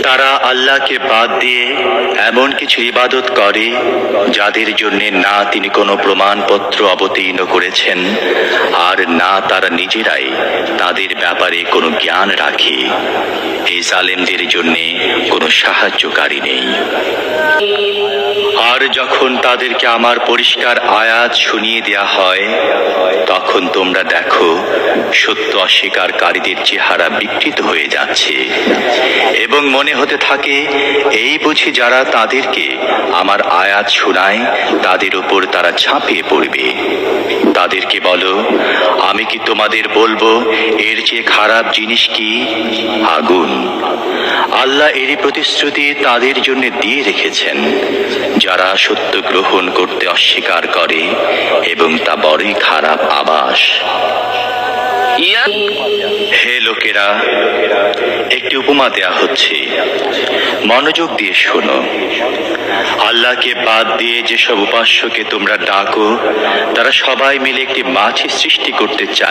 তারা আল্লাহকে বাদ দিয়ে এমন কিছু ইবাদত করে যাদের জন্য না তিনি কোনো প্রমাণপত্র অবতীর্ণ করেছেন, আর না তারা নিজেরাই তাদের ব্যাপারে কোনো জ্ঞান রাখে। এই জালেমদের জন্য কোনো সাহায্যকারী নেই। আর যখন তাদেরকে আমার পরিষ্কার আয়াত শুনিয়ে দেয়া হয়, তখন তোমরা দেখো সত্য অস্বীকারীদের চেহারা বিকৃত হয়ে যাচ্ছে এবং মনে হতে থাকে এই বুঝি যারা তাদেরকে আমার আয়াত শোনায় তাদের উপর তারা ঝাঁপিয়ে পড়বে। তাদেরকে বলো, আমি কি তোমাদের বলবো এর চেয়ে খারাপ জিনিস কি? আগুন। আল্লাহ এরই প্রতিশ্রুতি তাদের জন্য দিয়ে রেখেছেন যারা সত্য গ্রহণ করতে অস্বীকার করে, এবং তা বড়ই খারাপ আবাস। হে লোকেরা, একটি উপমা দেয়া হচ্ছে, মনোযোগ দিয়ে শোনো। আল্লাহকে বাদ দিয়ে যেসব উপাস্যকে তোমরা ডাকো, তারা সবাই মিলে একটি মাছি সৃষ্টি করতে চায়।